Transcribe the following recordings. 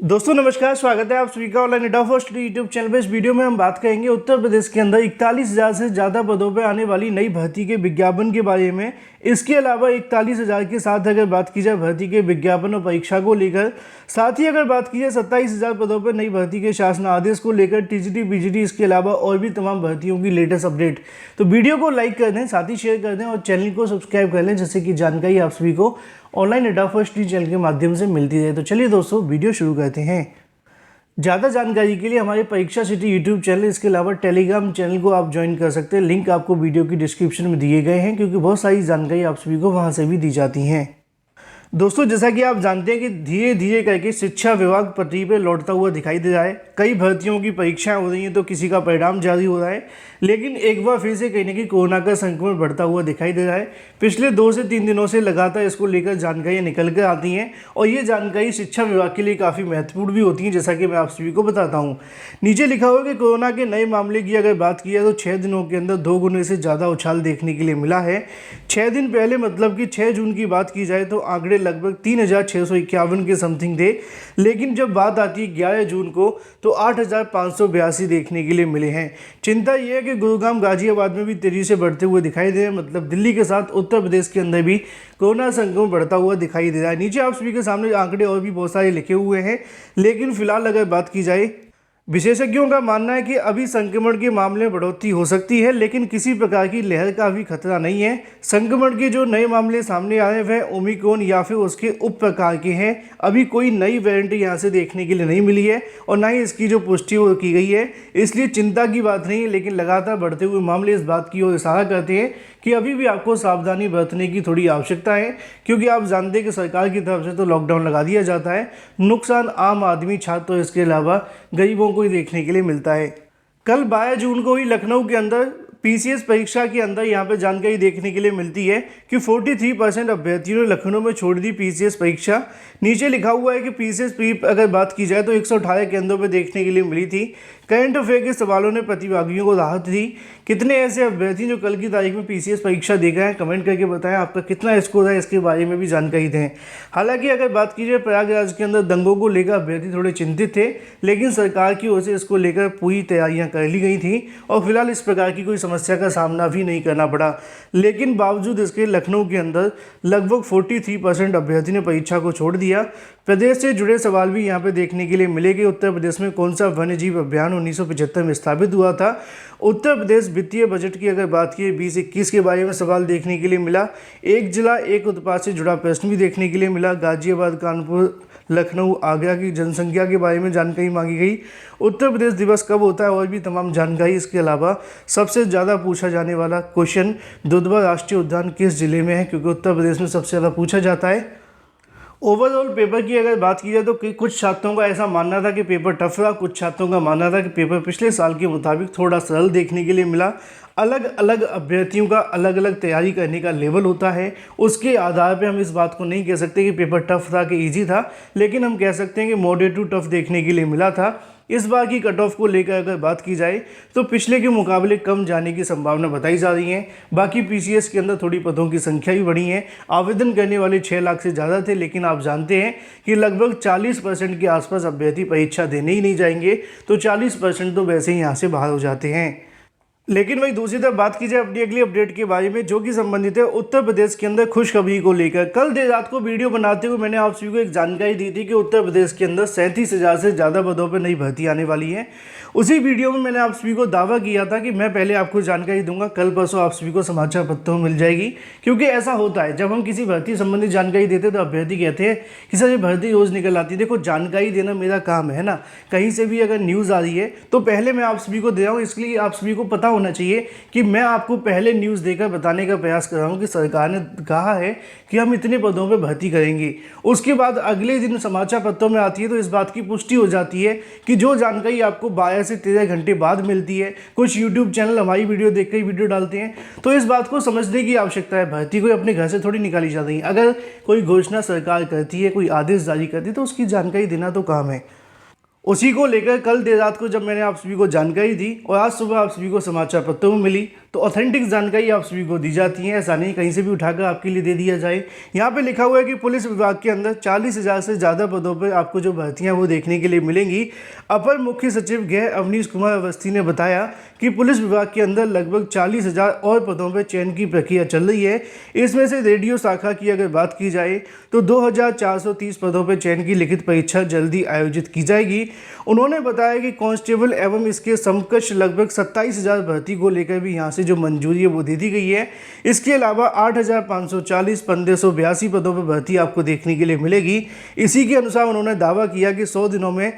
दोस्तों नमस्कार, स्वागत है आप सभी का online data first YouTube channel पे। इस वीडियो में हम बात करेंगे उत्तर प्रदेश के अंदर 41,000 से ज़्यादा पदों पर आने वाली नई भर्ती के विज्ञापन के बारे में। इसके अलावा 41,000 के साथ अगर बात की जाए भर्ती के विज्ञापन और परीक्षा को लेकर, साथ ही अगर बात की जाए 27,000 पदों पर नई भर्ती के शासन आदेश को लेकर, टीजीटी पीजीटी, इसके अलावा और भी तमाम भर्तियों की लेटेस्ट अपडेट। तो वीडियो को लाइक कर दें, साथ ही शेयर कर दें और चैनल को सब्सक्राइब कर लें, जिससे कि जानकारी आप सभी को ऑनलाइन डेटा फर्स्ट चैनल के माध्यम से मिलती रहे। तो चलिए दोस्तों वीडियो शुरू करते हैं। ज़्यादा जानकारी के लिए हमारे परीक्षा सिटी यूट्यूब चैनल, इसके अलावा टेलीग्राम चैनल को आप ज्वाइन कर सकते हैं। लिंक आपको वीडियो की डिस्क्रिप्शन में दिए गए हैं, क्योंकि बहुत सारी जानकारी आप सभी को वहां से भी दी जाती हैं। दोस्तों जैसा कि आप जानते हैं कि धीरे धीरे करके शिक्षा विभाग पटरी पर लौटता हुआ दिखाई दे रहा है। कई भर्तियों की परीक्षाएं हो रही हैं तो किसी का परिणाम जारी हो रहा है, लेकिन एक बार फिर से कहीं ना कहीं कोरोना का संक्रमण बढ़ता हुआ दिखाई दे रहा है। पिछले 2 से 3 दिनों से लगातार इसको लेकर जानकारियाँ निकल कर आती हैं और ये जानकारी शिक्षा विभाग के लिए काफ़ी महत्वपूर्ण भी होती है, जैसा कि मैं आप सभी को बताता हूँ। नीचे लिखा हुआ कि कोरोना के नए मामले की अगर बात की जाए तो 6 दिनों के अंदर 2 गुने से ज़्यादा उछाल देखने के लिए मिला है। 6 दिन पहले मतलब कि 6 जून की बात की जाए तो आंकड़े लगभग 3,651 के समथिंग थे, लेकिन जब बात आती है 11 जून को तो 8,582 देखने के लिए मिले हैं। चिंता यह है कि गुरुग्राम गाजियाबाद में भी तेजी से बढ़ते हुए दिखाई दे रहे हैं, मतलब दिल्ली के साथ उत्तर प्रदेश के अंदर भी कोरोना संक्रमण बढ़ता हुआ दिखाई दे रहा है। नीचे आप सभी के सामने आंकड़े और भी बहुत सारे लिखे हुए हैं, लेकिन फिलहाल अगर बात की जाए, विशेषज्ञों का मानना है कि अभी संक्रमण के मामले में बढ़ोतरी हो सकती है, लेकिन किसी प्रकार की लहर का भी खतरा नहीं है। संक्रमण के जो नए मामले सामने आए वह ओमिक्रॉन या फिर उसके उप प्रकार के हैं। अभी कोई नई वेरिएंट यहाँ से देखने के लिए नहीं मिली है और ना ही इसकी जो पुष्टि की गई है, इसलिए चिंता की बात नहीं है। लेकिन लगातार बढ़ते हुए मामले इस बात की ओर इशारा करते हैं कि अभी भी आपको सावधानी बरतने की थोड़ी आवश्यकता है, क्योंकि आप जानते हैं कि सरकार की तरफ से तो लॉकडाउन लगा दिया जाता है। नुकसान आम आदमी, छात्र, इसके अलावा गरीबों को ही देखने के लिए मिलता है। कल 22 जून को ही लखनऊ के अंदर पीसीएस परीक्षा के अंदर यहाँ पे जानकारी देखने के लिए मिलती है कि 43% अभ्यर्थियों ने लखनऊ में छोड़ दी पीसीएस परीक्षा। नीचे लिखा हुआ है कि पीसीएस अगर बात की जाए तो 118 केंद्रों पे देखने के लिए मिली थी। करंट अफेयर के सवालों ने प्रतिभागियों को राहत दी। कितने ऐसे अभ्यर्थी जो कल की तारीख में पीसीएस परीक्षा दे गए हैं, कमेंट करके बताएं आपका कितना स्कोर है, इसके बारे में भी जानकारी दें। हालांकि अगर बात की जाए प्रयागराज के अंदर दंगों को लेकर अभ्यर्थी थोड़े चिंतित थे, लेकिन सरकार की ओर से इसको लेकर पूरी तैयारियां कर ली गई थी और फिलहाल इस प्रकार की कोई समस्या का सामना भी नहीं करना पड़ा। लेकिन बावजूद इसके लखनऊ के अंदर लगभग 43% अभ्यर्थी ने परीक्षा को छोड़ दिया। प्रदेश से जुड़े सवाल भी यहाँ पे देखने के लिए मिले कि उत्तर प्रदेश में कौन सा वन्यजीव अभियान 1975 में स्थापित हुआ था। उत्तर प्रदेश वित्तीय बजट की अगर बात की 2021 के बारे में सवाल देखने के लिए मिला। एक जिला एक उत्पाद से जुड़ा प्रश्न भी देखने के लिए मिला। गाजियाबाद, कानपुर, लखनऊ, आगरा की जनसंख्या के बारे में जानकारी मांगी गई। उत्तर प्रदेश दिवस कब होता है और भी तमाम जानकारी। इसके अलावा सबसे ज़्यादा पूछा जाने वाला क्वेश्चन, दुधवा राष्ट्रीय उद्यान किस जिले में है, क्योंकि उत्तर प्रदेश में सबसे ज़्यादा पूछा जाता है। ओवरऑल पेपर की अगर बात की जाए तो कुछ छात्रों का ऐसा मानना था कि पेपर टफ रहा, कुछ छात्रों का मानना था कि पेपर पिछले साल के मुताबिक थोड़ा सरल देखने के लिए मिला। अलग अलग अभ्यर्थियों का अलग अलग तैयारी करने का लेवल होता है, उसके आधार पे हम इस बात को नहीं कह सकते कि पेपर टफ था कि इजी था, लेकिन हम कह सकते हैं कि मॉडरेट टू टफ देखने के लिए मिला था। इस बार की कट ऑफ को लेकर अगर बात की जाए तो पिछले के मुकाबले कम जाने की संभावना बताई जा रही है। बाकी पीसीएस के अंदर थोड़ी पदों की संख्या भी बढ़ी है। आवेदन करने वाले 6 लाख से ज़्यादा थे, लेकिन आप जानते हैं कि लगभग 40% के आसपास अभ्यर्थी परीक्षा देने ही नहीं जाएंगे, तो 40% तो वैसे ही यहाँ से बाहर हो जाते हैं। लेकिन वही दूसरी तरफ बात की जाए अपनी अगली अपडेट के बारे में, जो कि संबंधित है उत्तर प्रदेश के अंदर खुशखबरी को लेकर। कल देर रात को वीडियो बनाते हुए मैंने आप सभी को एक जानकारी दी थी कि उत्तर प्रदेश के अंदर 37,000 से ज़्यादा पदों पर नई भर्ती आने वाली है। उसी वीडियो में मैंने आप सभी को दावा किया था कि मैं पहले आपको जानकारी दूंगा, कल परसों आप सभी को समाचार पत्रों में मिल जाएगी। क्योंकि ऐसा होता है, जब हम किसी भर्ती संबंधी जानकारी देते हैं तो अभ्यर्थी कहते हैं कि सर ये भर्ती रोज़ निकल आती है। देखो, जानकारी देना मेरा काम है ना, कहीं से भी अगर न्यूज़ आ रही है तो पहले मैं आप सभी को दे रहा हूँ, इसलिए आप सभी को पता होना चाहिए कि मैं आपको पहले न्यूज़ देकर बताने का प्रयास कर रहा हूँ कि सरकार ने कहा है कि हम इतने पदों पर भर्ती करेंगे। उसके बाद अगले दिन समाचार पत्रों में आती है तो इस बात की पुष्टि हो जाती है कि जो जानकारी आपको 12 से 13 घंटे बाद मिलती है। कुछ यूट्यूब चैनल हमारी वीडियो देखकर ही वीडियो डालते हैं, तो इस बात को समझने की आवश्यकता है। भर्ती कोई अपने घर से थोड़ी निकाली जाती है। अगर कोई घोषणा सरकार करती है, कोई आदेश जारी करती है, तो उसकी जानकारी देना तो काम है। उसी को लेकर कल देर रात को जब मैंने आप सभी को जानकारी दी और आज सुबह आप सभी को समाचार पत्रों में मिली, तो ऑथेंटिक जानकारी आप सभी को दी जाती है, ऐसा नहीं कहीं से भी उठाकर आपके लिए दे दिया जाए। यहाँ पे लिखा हुआ है कि पुलिस विभाग के अंदर 40,000 से ज़्यादा पदों पर आपको जो भर्तियाँ वो देखने के लिए मिलेंगी। अपर मुख्य सचिव गृह अवनीश कुमार अवस्थी ने बताया कि पुलिस विभाग के अंदर लगभग 40,000 और पदों पर चयन की प्रक्रिया चल रही है। इसमें से रेडियो शाखा की अगर बात की जाए तो 2,430 पदों पर चयन की लिखित परीक्षा जल्दी आयोजित की जाएगी। उन्होंने बताया कि कांस्टेबल एवं इसके समकक्ष लगभग 27,000 भर्ती को लेकर भी यहाँ से जो मंजूरी है वो दे दी गई है। इसके अलावा 8,540 1582 पदों पर भर्ती आपको देखने के लिए मिलेगी। इसी के अनुसार उन्होंने दावा किया कि 100 दिनों में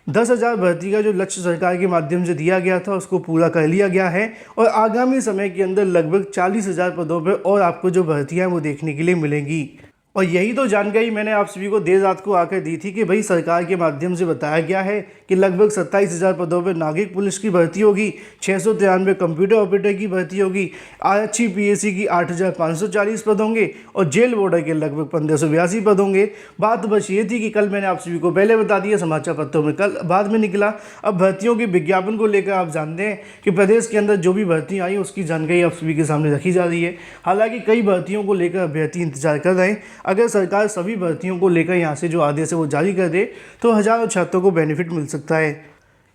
10,000 भर्ती का जो लक्ष्य सरकार के माध्यम से दिया गया था उसको पूरा कर लिया गया है और आगामी समय के अंदर लगभग 40,000 पदों पर और आपको जो भर्तियाँ वो देखने के लिए मिलेंगी। और यही तो जानकारी मैंने आप सभी को देर रात को आकर दी थी कि भाई सरकार के माध्यम से बताया गया है कि लगभग 27,000 पदों पर नागरिक पुलिस की भर्ती होगी, 693 कंप्यूटर ऑपरेटर की भर्ती होगी, आरक्षी पीएससी की 8,540 पद होंगे और जेल वार्डर के लगभग 1,582 पद होंगे। बात बस ये थी कि कल मैंने आप सभी को पहले बता दिया, समाचार पत्रों में कल बाद में निकला। अब भर्तियों के विज्ञापन को लेकर आप जानते हैं कि प्रदेश के अंदर जो भी भर्ती आई उसकी जानकारी आप सभी के सामने रखी जा रही है। हालांकि कई भर्तियों को लेकर अभ्यर्थी इंतजार कर रहे हैं। अगर सरकार सभी भर्तियों को लेकर यहाँ से जो आदेश है वो जारी कर दे तो हज़ारों छात्रों को बेनिफिट मिल सकता है,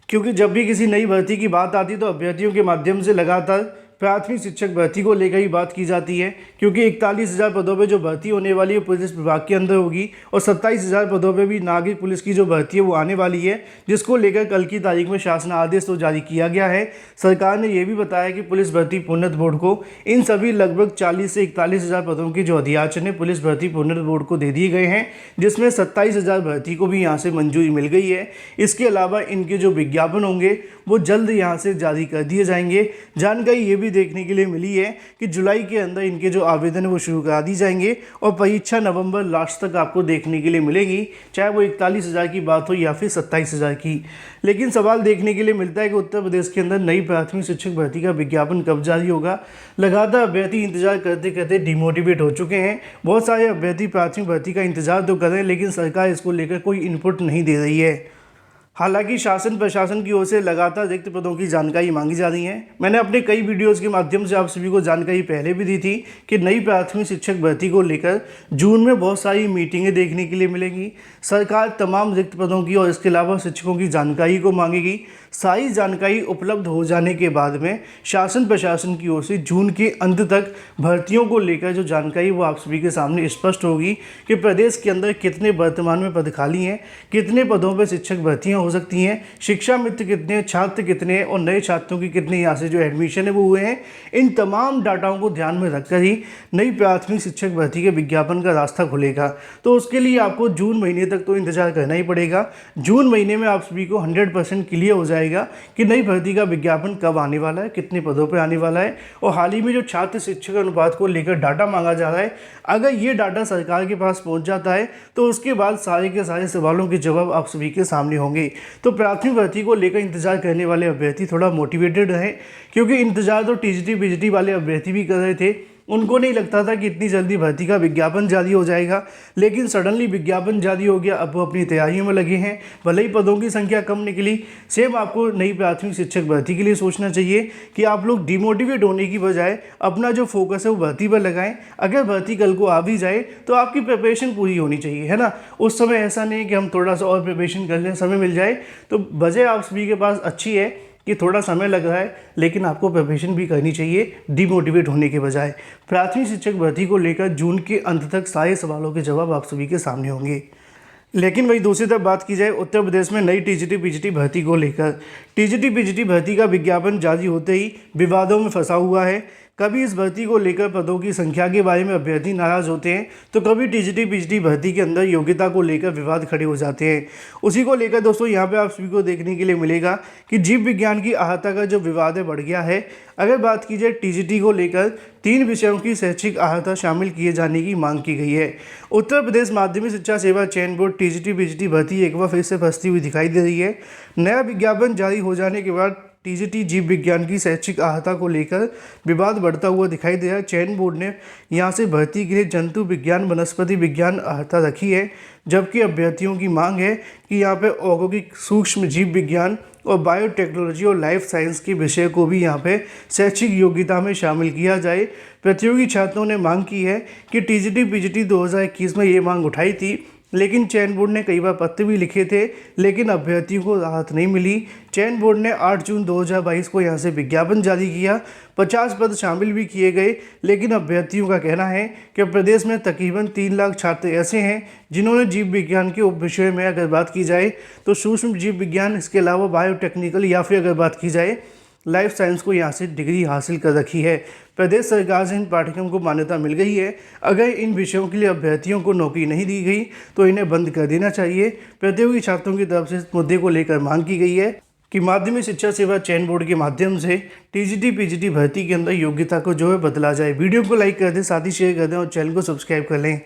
क्योंकि जब भी किसी नई भर्ती की बात आती है तो अभ्यर्थियों के माध्यम से लगातार प्राथमिक शिक्षक भर्ती को लेकर ही बात की जाती है, क्योंकि 41,000 पदों पे जो भर्ती होने वाली है पुलिस विभाग के अंदर होगी और 27,000 पदों पे भी नागरिक पुलिस की जो भर्ती है वो आने वाली है, जिसको लेकर कल की तारीख में शासन आदेश तो जारी किया गया है। सरकार ने यह भी बताया कि पुलिस भर्ती प्रोन्नत बोर्ड को इन सभी लगभग 40 से 41,000 पदों के जो अध्याचन है पुलिस भर्ती प्रोन्नत बोर्ड को दे दिए गए हैं, जिसमें 27,000 भर्ती को भी यहाँ से मंजूरी मिल गई है। इसके अलावा इनके जो विज्ञापन होंगे वो जल्द यहाँ से जारी कर दिए जाएंगे। जानकारी ये भी देखने के लिए मिली है कि जुलाई के अंदर इनके जो आवेदन है वो शुरू करा दी जाएंगे और परीक्षा नवंबर लास्ट तक आपको देखने के लिए मिलेगी, चाहे वो 41,000 की बात हो या फिर 27,000 की। लेकिन सवाल देखने के लिए मिलता है कि उत्तर प्रदेश के अंदर नई प्राथमिक शिक्षक भर्ती का विज्ञापन कब जारी होगा। लगातार अभ्यर्थी इंतजार करते करते डिमोटिवेट हो चुके हैं। बहुत सारे अभ्यर्थी प्राथमिक भर्ती का इंतजार तो कर रहे हैं, लेकिन सरकार इसको लेकर कोई इनपुट नहीं दे रही है। हालांकि शासन प्रशासन की ओर से लगातार रिक्त पदों की जानकारी मांगी जा रही है। मैंने अपने कई वीडियोस के माध्यम से आप सभी को जानकारी पहले भी दी थी कि नई प्राथमिक शिक्षक भर्ती को लेकर जून में बहुत सारी मीटिंगें देखने के लिए मिलेंगी। सरकार तमाम रिक्त पदों की और इसके अलावा शिक्षकों की जानकारी को मांगेगी। सारी जानकारी उपलब्ध हो जाने के बाद में शासन प्रशासन की ओर से जून के अंत तक भर्तियों को लेकर जो जानकारी वो आप सभी के सामने स्पष्ट होगी कि प्रदेश के अंदर कितने वर्तमान में पद खाली हैं, कितने पदों पर शिक्षक भर्तियां हो सकती हैं, शिक्षा मित्र कितने, छात्र कितने और नए छात्रों की कितने यहाँ से जो एडमिशन है वो हुए हैं। इन तमाम डाटाओं को ध्यान में रखकर ही नई प्राथमिक शिक्षक भर्ती के विज्ञापन का रास्ता खुलेगा। तो उसके लिए आपको जून महीने तक तो इंतजार करना ही पड़ेगा। जून महीने में आप सभी को 100% क्लियर हो जाएगा कि नई भर्ती का विज्ञापन कब आने वाला है, कितने पदों पर आने वाला है। और हाल ही में जो छात्र शिक्षक अनुपात को लेकर डाटा मांगा जा रहा है, अगर ये डाटा सरकार के पास पहुंच जाता है तो उसके बाद सारे के सारे सवालों के जवाब आप सभी के सामने होंगे। तो प्राथमिक भर्ती को लेकर इंतजार करने वाले अभ्यर्थी थोड़ा मोटिवेटेड रहें, क्योंकि इंतजार तो टीजीटी पीजीटी वाले अभ्यर्थी भी कर रहे थे। उनको नहीं लगता था कि इतनी जल्दी भर्ती का विज्ञापन जारी हो जाएगा, लेकिन सडनली विज्ञापन जारी हो गया। अब वो अपनी तैयारियों में लगे हैं। भले ही पदों की संख्या कम निकली, सेम आपको नई प्राथमिक शिक्षक भर्ती के लिए सोचना चाहिए कि आप लोग डिमोटिवेट होने की बजाय अपना जो फोकस है वो भर्ती पर लगाएं। अगर भर्ती कल को आ भी जाए तो आपकी प्रिपरेशन पूरी होनी चाहिए, है ना। उस समय ऐसा नहीं कि हम थोड़ा सा और प्रिपरेशन कर लें, समय मिल जाए तो वजह आप सभी के पास अच्छी है कि थोड़ा समय लग रहा है, लेकिन आपको प्रिपरेशन भी करनी चाहिए डिमोटिवेट होने के बजाय। प्राथमिक शिक्षक भर्ती को लेकर जून के अंत तक सारे सवालों के जवाब आप सभी के सामने होंगे। लेकिन वही दूसरी तरफ बात की जाए उत्तर प्रदेश में नई टीजीटी पीजीटी भर्ती को लेकर, टीजीटी पीजीटी भर्ती का विज्ञापन जारी होते ही विवादों में फंसा हुआ है। कभी इस भर्ती को लेकर पदों की संख्या के बारे में अभ्यर्थी नाराज होते हैं, तो कभी टीजीटी पीजीटी भर्ती के अंदर योग्यता को लेकर विवाद खड़े हो जाते हैं। उसी को लेकर दोस्तों यहाँ पे आप सभी को देखने के लिए मिलेगा कि जीव विज्ञान की अहाता का जो विवाद है बढ़ गया है। अगर बात की जाए टीजीटी को लेकर 3 विषयों की शैक्षिक अहाता शामिल किए जाने की मांग की गई है। उत्तर प्रदेश माध्यमिक शिक्षा सेवा चयन बोर्ड टीजीटी पीजीटी भर्ती एक बार फिर से फंसती हुई दिखाई दे रही है। नया विज्ञापन जारी हो जाने के बाद टीजीटी जीव विज्ञान की शैक्षिक अर्हता को लेकर विवाद बढ़ता हुआ दिखाई दे रहा है। चयन बोर्ड ने यहां से भर्ती के लिए जंतु विज्ञान, वनस्पति विज्ञान अर्हता रखी है, जबकि अभ्यर्थियों की मांग है कि यहाँ पे औद्योगिक सूक्ष्म जीव विज्ञान और बायोटेक्नोलॉजी और लाइफ साइंस के विषय को भी यहाँ पे शैक्षिक योग्यता में शामिल किया जाए। प्रतियोगी छात्रों ने मांग की है कि टीजीटी पीजीटी 2021 में ये मांग उठाई थी, लेकिन चयन बोर्ड ने कई बार पत्र भी लिखे थे, लेकिन अभ्यर्थियों को राहत नहीं मिली। चयन बोर्ड ने 8 जून 2022 को यहाँ से विज्ञापन जारी किया। 50 पद शामिल भी किए गए, लेकिन अभ्यर्थियों का कहना है कि प्रदेश में तकरीबन 3 लाख छात्र ऐसे हैं जिन्होंने जीव विज्ञान के उप विषय में अगर बात की जाए तो सूक्ष्म जीव विज्ञान, इसके अलावा बायोटेक्निकल या फिर अगर बात की जाए लाइफ साइंस को यहाँ से डिग्री हासिल कर रखी है। प्रदेश सरकार से इन पाठ्यक्रम को मान्यता मिल गई है। अगर इन विषयों के लिए अभ्यर्थियों को नौकरी नहीं दी गई तो इन्हें बंद कर देना चाहिए। प्रतियोगी छात्रों की तरफ से इस मुद्दे को लेकर मांग की गई है कि माध्यमिक शिक्षा सेवा चयन बोर्ड के माध्यम से टीजीटी पीजीटी भर्ती के अंदर योग्यता को जो है बदला जाए। वीडियो को लाइक कर दें, साथ ही शेयर कर दें और चैनल को सब्सक्राइब कर लें।